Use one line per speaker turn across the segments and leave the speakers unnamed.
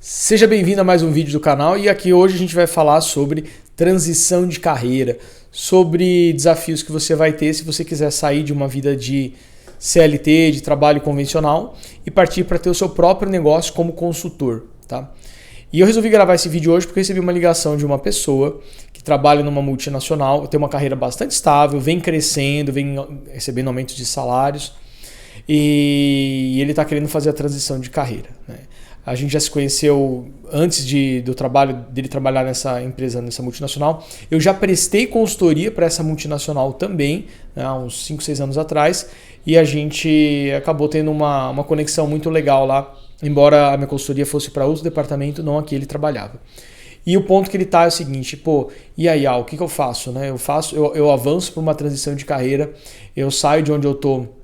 Seja bem-vindo a mais um vídeo do canal e aqui hoje a gente vai falar sobre transição de carreira, sobre desafios que você vai ter se você quiser sair de uma vida de CLT, de trabalho convencional e partir para ter o seu próprio negócio como consultor, tá? E eu resolvi gravar esse vídeo hoje porque eu recebi uma ligação de uma pessoa que trabalha numa multinacional, tem uma carreira bastante estável, vem crescendo, vem recebendo aumentos de salários e ele está querendo fazer a transição de carreira, né? A gente já se conheceu antes do trabalho dele trabalhar nessa empresa, nessa multinacional. Eu já prestei consultoria para essa multinacional também, né, há uns 5, 6 anos atrás, e a gente acabou tendo uma conexão muito legal lá, embora a minha consultoria fosse para outro departamento, não aqui ele trabalhava. E o ponto que ele está é o seguinte, e aí, o que eu faço? Né? Eu avanço para uma transição de carreira, eu saio de onde eu estou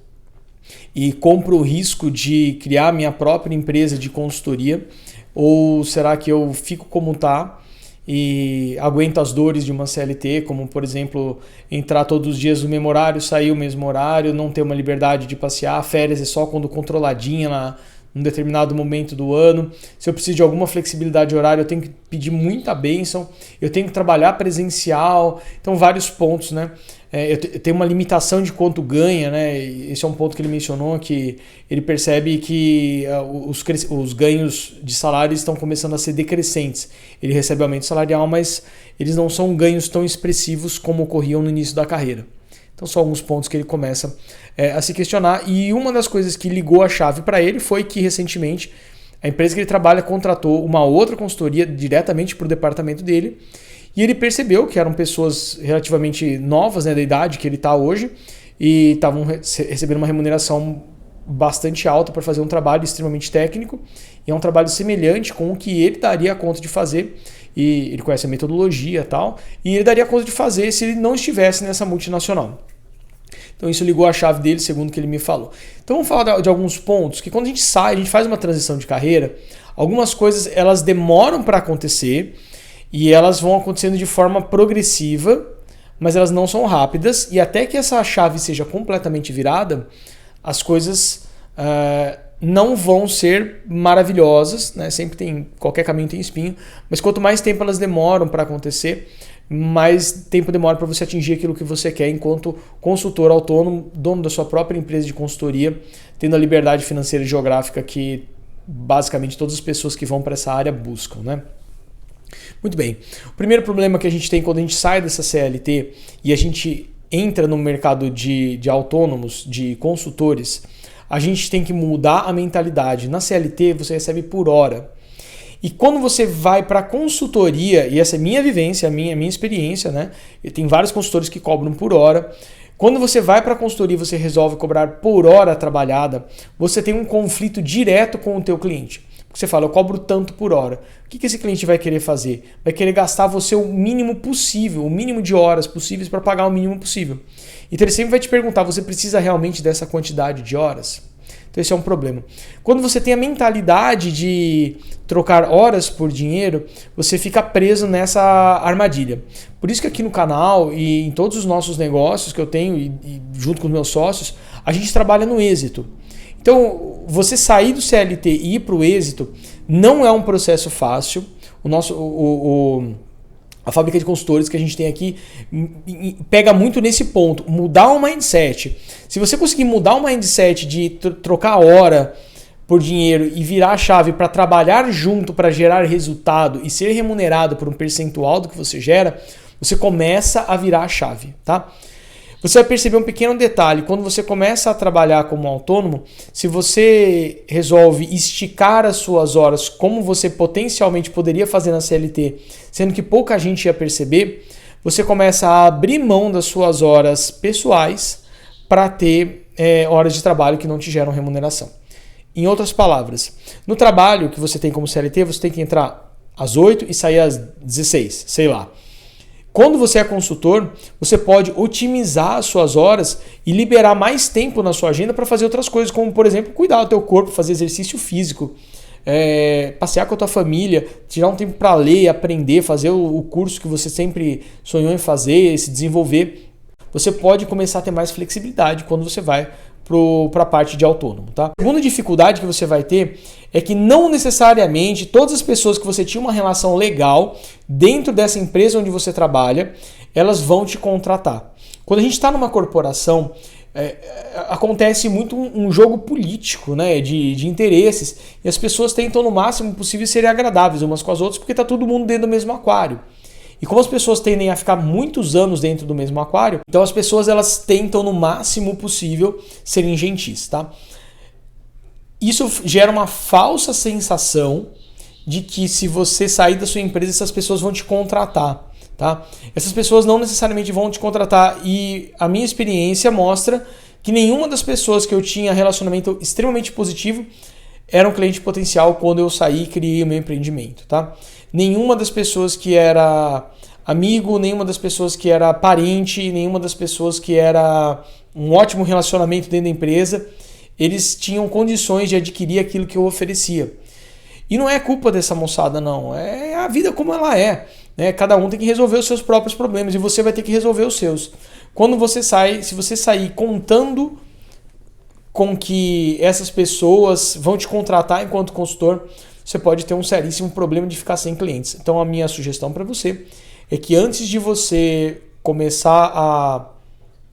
e compro o risco de criar minha própria empresa de consultoria, ou será que eu fico como está e aguento as dores de uma CLT, como por exemplo entrar todos os dias no mesmo horário, sair o mesmo horário, não ter uma liberdade de passear, férias é só quando controladinha num determinado momento do ano. Se eu preciso de alguma flexibilidade de horário, eu tenho que pedir muita bênção, eu tenho que trabalhar presencial, então vários pontos, né? Eu tenho uma limitação de quanto ganha, né? Esse é um ponto que ele mencionou, que ele percebe que os ganhos de salário estão começando a ser decrescentes. Ele recebe aumento salarial, mas eles não são ganhos tão expressivos como ocorriam no início da carreira. Então são alguns pontos que ele começa a se questionar. E uma das coisas que ligou a chave para ele foi que recentemente a empresa que ele trabalha contratou uma outra consultoria diretamente para o departamento dele. E ele percebeu que eram pessoas relativamente novas, né, da idade que ele está hoje, e estavam recebendo uma remuneração bastante alta para fazer um trabalho extremamente técnico, e é um trabalho semelhante com o que ele daria conta de fazer, e ele conhece a metodologia e tal, e ele daria conta de fazer se ele não estivesse nessa multinacional. Então isso ligou a chave dele, segundo o que ele me falou. Então vamos falar de alguns pontos, que quando a gente sai, a gente faz uma transição de carreira, algumas coisas elas demoram para acontecer, e elas vão acontecendo de forma progressiva, mas elas não são rápidas. E até que essa chave seja completamente virada, as coisas não vão ser maravilhosas, né? Sempre tem, qualquer caminho tem espinho. Mas quanto mais tempo elas demoram para acontecer, mais tempo demora para você atingir aquilo que você quer enquanto consultor autônomo, dono da sua própria empresa de consultoria, tendo a liberdade financeira e geográfica que basicamente todas as pessoas que vão para essa área buscam, né? Muito bem, o primeiro problema que a gente tem quando a gente sai dessa CLT e a gente entra no mercado de autônomos, de consultores, a gente tem que mudar a mentalidade. Na CLT você recebe por hora. E quando você vai para a consultoria, e essa é minha vivência, a minha experiência, né? E tem vários consultores que cobram por hora. Quando você vai para a consultoria e você resolve cobrar por hora trabalhada, você tem um conflito direto com o teu cliente. Você fala, eu cobro tanto por hora. O que esse cliente vai querer fazer? Vai querer gastar você o mínimo possível, o mínimo de horas possíveis para pagar o mínimo possível. Então ele sempre vai te perguntar, você precisa realmente dessa quantidade de horas? Então esse é um problema. Quando você tem a mentalidade de trocar horas por dinheiro, você fica preso nessa armadilha. Por isso que aqui no canal e em todos os nossos negócios que eu tenho e junto com os meus sócios, a gente trabalha no êxito. Então, você sair do CLT e ir para o êxito não é um processo fácil. A fábrica de consultores que a gente tem aqui pega muito nesse ponto, mudar o mindset. Se você conseguir mudar o mindset de trocar hora por dinheiro e virar a chave para trabalhar junto para gerar resultado e ser remunerado por um percentual do que você gera, você começa a virar a chave, tá? Você vai perceber um pequeno detalhe, quando você começa a trabalhar como autônomo, se você resolve esticar as suas horas como você potencialmente poderia fazer na CLT, sendo que pouca gente ia perceber, você começa a abrir mão das suas horas pessoais para ter horas de trabalho que não te geram remuneração. Em outras palavras, no trabalho que você tem como CLT, você tem que entrar às 8 e sair às 16, sei lá. Quando você é consultor, você pode otimizar as suas horas e liberar mais tempo na sua agenda para fazer outras coisas, como, por exemplo, cuidar do teu corpo, fazer exercício físico, passear com a tua família, tirar um tempo para ler, aprender, fazer o curso que você sempre sonhou em fazer, se desenvolver. Você pode começar a ter mais flexibilidade quando você vai para a parte de autônomo, tá? A segunda dificuldade que você vai ter é que não necessariamente todas as pessoas que você tinha uma relação legal dentro dessa empresa onde você trabalha, elas vão te contratar. Quando a gente está numa corporação, acontece muito um jogo político, né, de interesses, e as pessoas tentam no máximo possível serem agradáveis umas com as outras porque está todo mundo dentro do mesmo aquário. E como as pessoas tendem a ficar muitos anos dentro do mesmo aquário, então as pessoas elas tentam no máximo possível serem gentis, tá? Isso gera uma falsa sensação de que se você sair da sua empresa, essas pessoas vão te contratar, tá? Essas pessoas não necessariamente vão te contratar e a minha experiência mostra que nenhuma das pessoas que eu tinha relacionamento extremamente positivo era um cliente potencial quando eu saí e criei o meu empreendimento, tá? Nenhuma das pessoas que era amigo, nenhuma das pessoas que era parente, nenhuma das pessoas que era um ótimo relacionamento dentro da empresa, eles tinham condições de adquirir aquilo que eu oferecia. E não é culpa dessa moçada, não. É a vida como ela é, né? Cada um tem que resolver os seus próprios problemas e você vai ter que resolver os seus. Quando você sai, se você sair contando com que essas pessoas vão te contratar enquanto consultor, você pode ter um seríssimo problema de ficar sem clientes. Então a minha sugestão para você é que antes de você começar a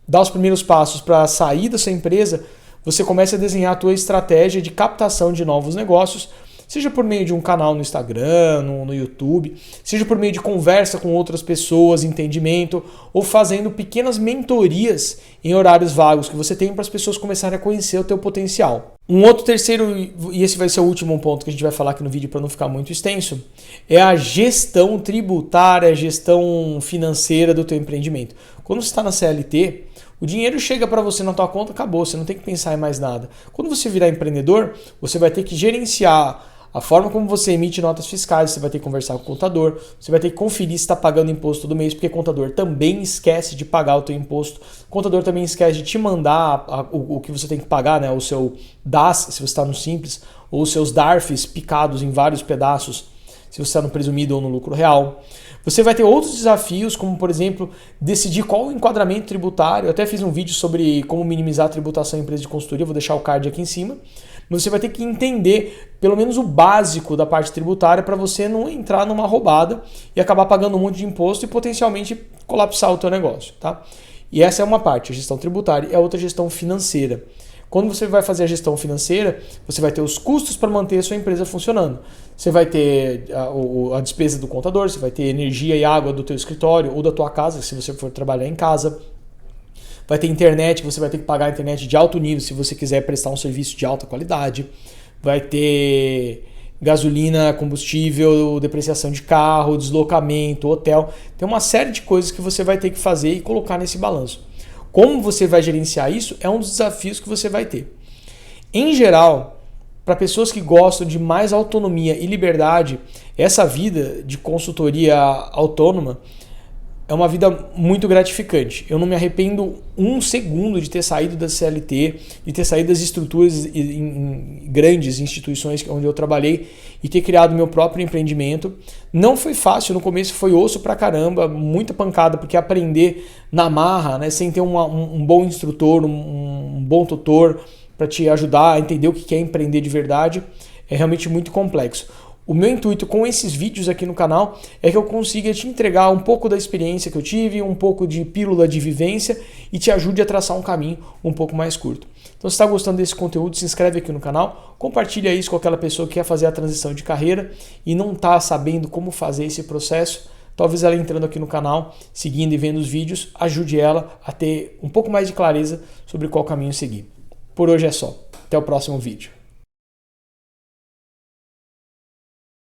dar os primeiros passos para sair dessa empresa, você comece a desenhar a tua estratégia de captação de novos negócios, seja por meio de um canal no Instagram, no YouTube, seja por meio de conversa com outras pessoas, entendimento, ou fazendo pequenas mentorias em horários vagos que você tem para as pessoas começarem a conhecer o teu potencial. Um outro terceiro, e esse vai ser o último ponto que a gente vai falar aqui no vídeo para não ficar muito extenso, é a gestão tributária, a gestão financeira do teu empreendimento. Quando você está na CLT, o dinheiro chega para você na tua conta, acabou, você não tem que pensar em mais nada. Quando você virar empreendedor, você vai ter que gerenciar a forma como você emite notas fiscais, você vai ter que conversar com o contador, você vai ter que conferir se está pagando imposto todo mês, porque o contador também esquece de pagar o teu imposto, o contador também esquece de te mandar o que você tem que pagar, né? O seu DAS, se você está no Simples, ou os seus DARFs picados em vários pedaços, se você está no presumido ou no lucro real. Você vai ter outros desafios, como por exemplo, decidir qual o enquadramento tributário. Eu até fiz um vídeo sobre como minimizar a tributação em empresa de consultoria, vou deixar o card aqui em cima. Mas você vai ter que entender pelo menos o básico da parte tributária para você não entrar numa roubada e acabar pagando um monte de imposto e potencialmente colapsar o teu negócio, tá? E essa é uma parte, a gestão tributária, e a outra gestão financeira. Quando você vai fazer a gestão financeira, você vai ter os custos para manter a sua empresa funcionando. Você vai ter a despesa do contador, você vai ter energia e água do teu escritório ou da tua casa, se você for trabalhar em casa. Vai ter internet, você vai ter que pagar a internet de alto nível se você quiser prestar um serviço de alta qualidade. Vai ter gasolina, combustível, depreciação de carro, deslocamento, hotel. Tem uma série de coisas que você vai ter que fazer e colocar nesse balanço. Como você vai gerenciar isso é um dos desafios que você vai ter. Em geral, para pessoas que gostam de mais autonomia e liberdade, essa vida de consultoria autônoma é uma vida muito gratificante. Eu não me arrependo um segundo de ter saído da CLT, de ter saído das estruturas em grandes instituições onde eu trabalhei e ter criado meu próprio empreendimento. Não foi fácil, no começo foi osso pra caramba, muita pancada, porque aprender na marra, né, sem ter um bom instrutor, um bom tutor para te ajudar a entender o que é empreender de verdade, é realmente muito complexo. O meu intuito com esses vídeos aqui no canal é que eu consiga te entregar um pouco da experiência que eu tive, um pouco de pílula de vivência e te ajude a traçar um caminho um pouco mais curto. Então, se está gostando desse conteúdo, se inscreve aqui no canal, compartilha isso com aquela pessoa que quer fazer a transição de carreira e não está sabendo como fazer esse processo. Talvez ela entrando aqui no canal, seguindo e vendo os vídeos, ajude ela a ter um pouco mais de clareza sobre qual caminho seguir. Por hoje é só. Até o próximo vídeo.